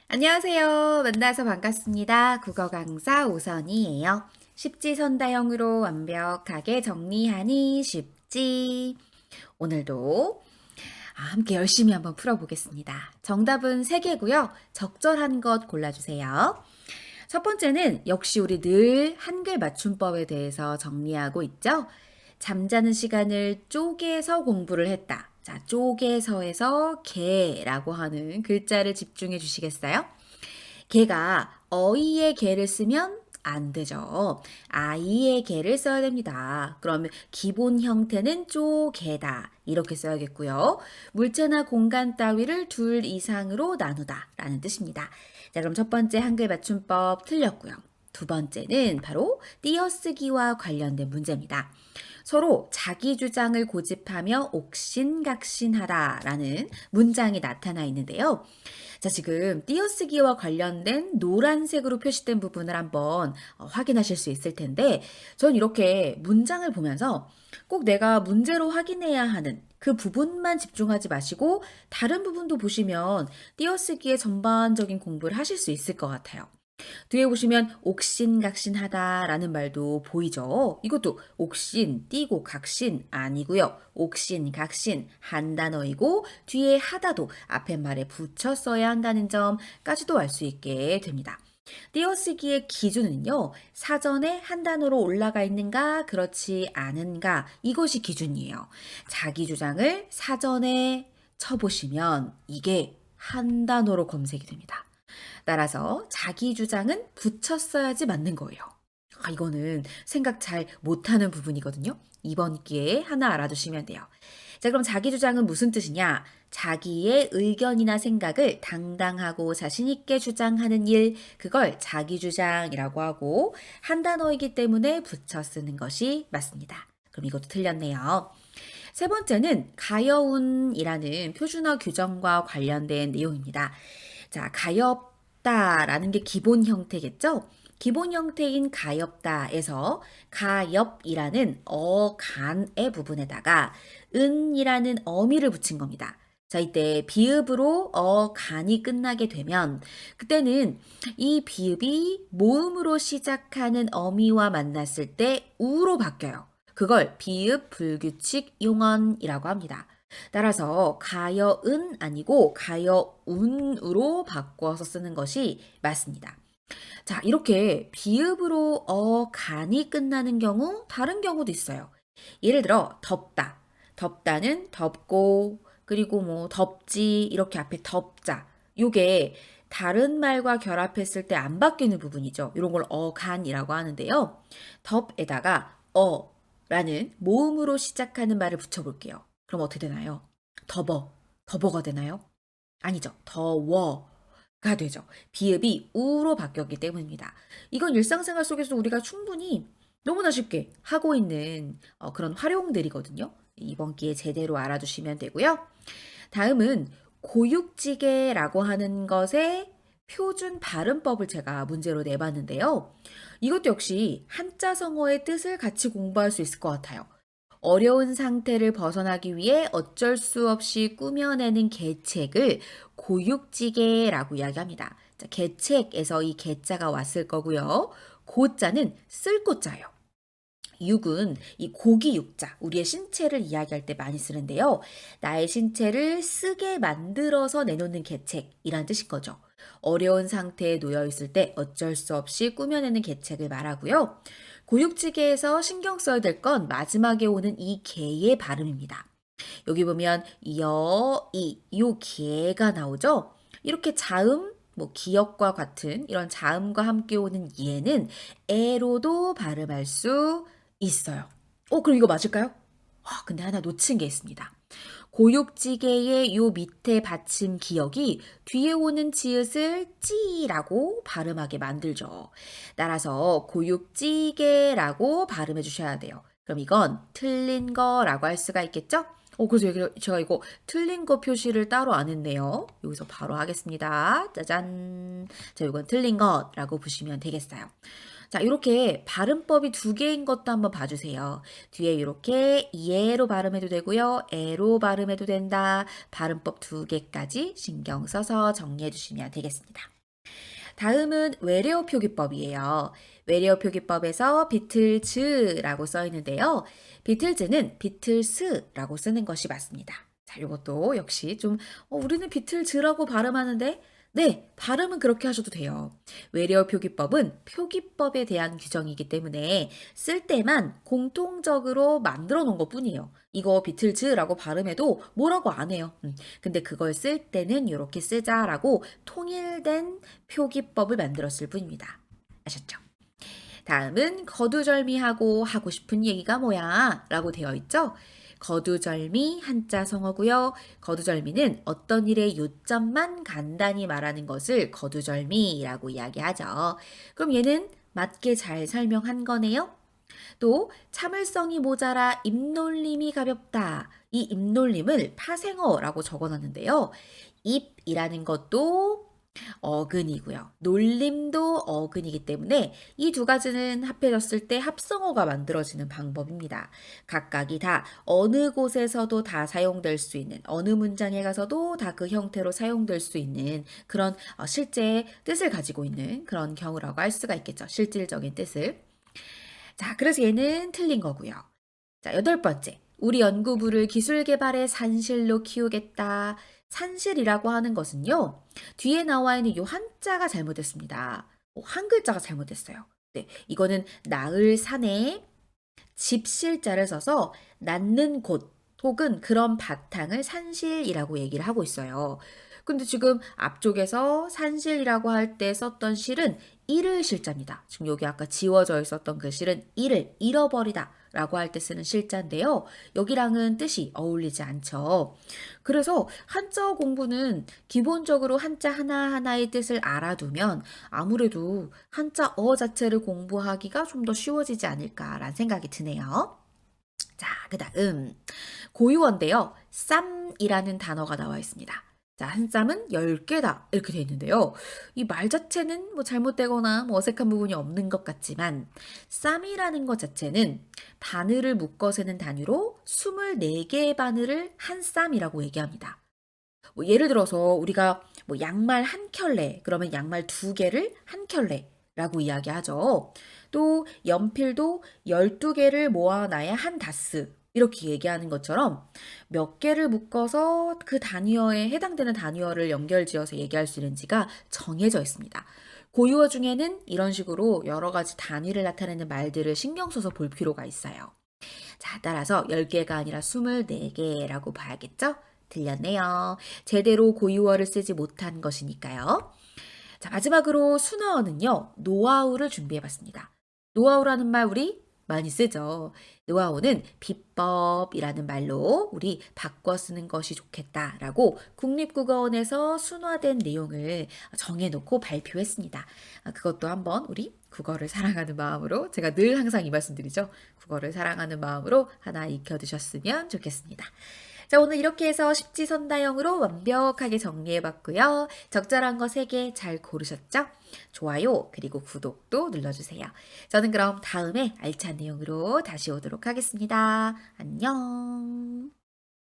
안녕하세요. 만나서 반갑습니다. 국어 강사 오선이에요. 십지선다형으로 완벽하게 정리하니 쉽지. 오늘도 함께 열심히 한번 풀어보겠습니다. 정답은 3개고요. 적절한 것 골라주세요. 첫 번째는 역시 우리 늘 한글 맞춤법에 대해서 정리하고 있죠. 잠자는 시간을 쪼개서 공부를 했다. 자, 쪼개서에서 개라고 하는 글자를 집중해 주시겠어요? 개가 어이의 개를 쓰면 안 되죠. 아이의 개를 써야 됩니다. 그러면 기본 형태는 쪼개다. 이렇게 써야겠고요. 물체나 공간 따위를 둘 이상으로 나누다 라는 뜻입니다. 자, 그럼 첫 번째 한글 맞춤법 틀렸고요. 두 번째는 바로 띄어쓰기와 관련된 문제입니다. 서로 자기 주장을 고집하며 옥신각신하다라는 문장이 나타나 있는데요. 자, 지금 띄어쓰기와 관련된 노란색으로 표시된 부분을 한번 확인하실 수 있을 텐데, 전 이렇게 문장을 보면서 꼭 내가 문제로 확인해야 하는 그 부분만 집중하지 마시고 다른 부분도 보시면 띄어쓰기의 전반적인 공부를 하실 수 있을 것 같아요. 뒤에 보시면 옥신각신하다라는 말도 보이죠? 이것도 옥신, 띄고 각신 아니고요. 옥신각신 한 단어이고 뒤에 하다도 앞에 말에 붙여 써야 한다는 점까지도 알 수 있게 됩니다. 띄어쓰기의 기준은요. 사전에 한 단어로 올라가 있는가 그렇지 않은가 이것이 기준이에요. 자기 주장을 사전에 쳐보시면 이게 한 단어로 검색이 됩니다. 따라서 자기 주장은 붙였어야지 맞는 거예요. 이거는 생각 잘 못하는 부분이거든요. 이번 기회에 하나 알아두시면 돼요. 자, 그럼 자기 주장은 무슨 뜻이냐? 자기의 의견이나 생각을 당당하고 자신있게 주장하는 일, 그걸 자기 주장이라고 하고 한 단어이기 때문에 붙여 쓰는 것이 맞습니다. 그럼 이것도 틀렸네요. 세 번째는 가여운이라는 표준어 규정과 관련된 내용입니다. 자, 가엾다라는 게 기본 형태겠죠? 기본 형태인 가엾다에서 가엾이라는 어간의 부분에다가 은이라는 어미를 붙인 겁니다. 자, 이때 비읍으로 어간이 끝나게 되면 그때는 이 비읍이 모음으로 시작하는 어미와 만났을 때 우로 바뀌어요. 그걸 비읍 불규칙 용언이라고 합니다. 따라서 가여은 아니고 가여운으로 바꿔서 쓰는 것이 맞습니다. 자, 이렇게 비읍으로 간이 끝나는 경우 다른 경우도 있어요. 예를 들어 덥다. 덥다는 덥고 그리고 뭐 덥지 이렇게 앞에 덥자. 요게 다른 말과 결합했을 때 안 바뀌는 부분이죠. 이런 걸 어간이라고 하는데요. 덥에다가 어라는 모음으로 시작하는 말을 붙여볼게요. 그럼 어떻게 되나요? 더버가 되나요? 아니죠. 더워가 되죠. 비읍이 우로 바뀌었기 때문입니다. 이건 일상생활 속에서 우리가 충분히 너무나 쉽게 하고 있는 그런 활용들이거든요. 이번 기회에 제대로 알아두시면 되고요. 다음은 고육지게라고 하는 것의 표준 발음법을 제가 문제로 내봤는데요. 이것도 역시 한자 성어의 뜻을 같이 공부할 수 있을 것 같아요. 어려운 상태를 벗어나기 위해 어쩔 수 없이 꾸며내는 계책을 고육지게라고 이야기합니다. 자, 계책에서 이 계자가 왔을 거고요. 고자는 쓸 고자예요. 육은 이 고기 육자, 우리의 신체를 이야기할 때 많이 쓰는데요. 나의 신체를 쓰게 만들어서 내놓는 계책이란 뜻인 거죠. 어려운 상태에 놓여 있을 때 어쩔 수 없이 꾸며내는 계책을 말하고요. 고육지계에서 신경 써야 될 건 마지막에 오는 이 개의 발음입니다. 여기 보면 요 개가 나오죠? 이렇게 자음, 뭐 기역과 같은 이런 자음과 함께 오는 예는 에로도 발음할 수 있어요. 그럼 이거 맞을까요? 근데 하나 놓친 게 있습니다. 고육지게의 요 밑에 받침 기역이 뒤에 오는 지읒을 찌라고 발음하게 만들죠. 따라서 고육지게라고 발음해 주셔야 돼요. 그럼 이건 틀린 거라고 할 수가 있겠죠? 그래서 제가 이거 틀린 거 표시를 따로 안 했네요. 여기서 바로 하겠습니다. 짜잔. 자, 이건 틀린 것라고 보시면 되겠어요. 자, 이렇게 발음법이 2개인 것도 한번 봐주세요. 뒤에 이렇게 예로 발음해도 되고요. 에로 발음해도 된다. 발음법 2개까지 신경 써서 정리해 주시면 되겠습니다. 다음은 외래어 표기법이에요. 외래어 표기법에서 비틀즈라고 써 있는데요. 비틀즈는 비틀스라고 쓰는 것이 맞습니다. 자, 이것도 역시 좀 우리는 비틀즈라고 발음하는데 네, 발음은 그렇게 하셔도 돼요. 외래어 표기법은 표기법에 대한 규정이기 때문에 쓸 때만 공통적으로 만들어 놓은 것뿐이에요. 이거 비틀즈라고 발음해도 뭐라고 안 해요. 근데 그걸 쓸 때는 이렇게 쓰자라고 통일된 표기법을 만들었을 뿐입니다. 아셨죠? 다음은 거두절미하고 하고 싶은 얘기가 뭐야? 라고 되어 있죠? 거두절미 한자 성어고요. 거두절미는 어떤 일의 요점만 간단히 말하는 것을 거두절미라고 이야기하죠. 그럼 얘는 맞게 잘 설명한 거네요. 또 참을성이 모자라 입놀림이 가볍다. 이 입놀림을 파생어라고 적어놨는데요. 입이라는 것도 어근이고요. 놀림도 어근이기 때문에 이 두 가지는 합해졌을 때 합성어가 만들어지는 방법입니다. 각각이 다 어느 곳에서도 다 사용될 수 있는, 어느 문장에 가서도 다 그 형태로 사용될 수 있는 그런 실제 뜻을 가지고 있는 그런 경우라고 할 수가 있겠죠. 실질적인 뜻을. 자, 그래서 얘는 틀린 거고요. 자, 여덟 번째. 우리 연구부를 기술 개발의 산실로 키우겠다. 산실이라고 하는 것은요. 뒤에 나와 있는 요 한자가 잘못됐습니다. 한 글자가 잘못됐어요. 네, 이거는 나을 산에 집실자를 써서 낳는 곳 혹은 그런 바탕을 산실이라고 얘기를 하고 있어요. 근데 지금 앞쪽에서 산실이라고 할 때 썼던 실은 잃을 실자입니다. 지금 여기 아까 지워져 있었던 그 실은 잃어버리다 라고 할 때 쓰는 실자인데요. 여기랑은 뜻이 어울리지 않죠. 그래서 한자어 공부는 기본적으로 한자 하나하나의 뜻을 알아두면 아무래도 한자어 자체를 공부하기가 좀 더 쉬워지지 않을까라는 생각이 드네요. 자, 그 다음 고유어인데요. 쌈이라는 단어가 나와 있습니다. 자, 한 쌈은 10개다 이렇게 돼 있는데요. 이 말 자체는 뭐 잘못되거나 뭐 어색한 부분이 없는 것 같지만 쌈이라는 것 자체는 바늘을 묶어 세는 단위로 24개의 바늘을 한 쌈이라고 얘기합니다. 뭐 예를 들어서 우리가 뭐 양말 한 켤레 그러면 양말 두 개를 한 켤레라고 이야기하죠. 또 연필도 12개를 모아놔야 한 다스 이렇게 얘기하는 것처럼 몇 개를 묶어서 그 단위어에 해당되는 단위어를 연결지어서 얘기할 수 있는지가 정해져 있습니다. 고유어 중에는 이런 식으로 여러 가지 단위를 나타내는 말들을 신경 써서 볼 필요가 있어요. 자, 따라서 10개가 아니라 24개라고 봐야겠죠? 들렸네요. 제대로 고유어를 쓰지 못한 것이니까요. 자, 마지막으로 순어어는요, 노하우를 준비해봤습니다. 노하우라는 말 우리 많이 쓰죠. 노하우는 비법이라는 말로 우리 바꿔 쓰는 것이 좋겠다라고 국립국어원에서 순화된 내용을 정해놓고 발표했습니다. 그것도 한번 우리 국어를 사랑하는 마음으로 제가 늘 항상 이 말씀드리죠. 국어를 사랑하는 마음으로 하나 익혀두셨으면 좋겠습니다. 자, 오늘 이렇게 해서 십지선다형으로 완벽하게 정리해봤고요. 적절한 거 3개 잘 고르셨죠? 좋아요, 그리고 구독도 눌러주세요. 저는 그럼 다음에 알찬 내용으로 다시 오도록 하겠습니다. 안녕.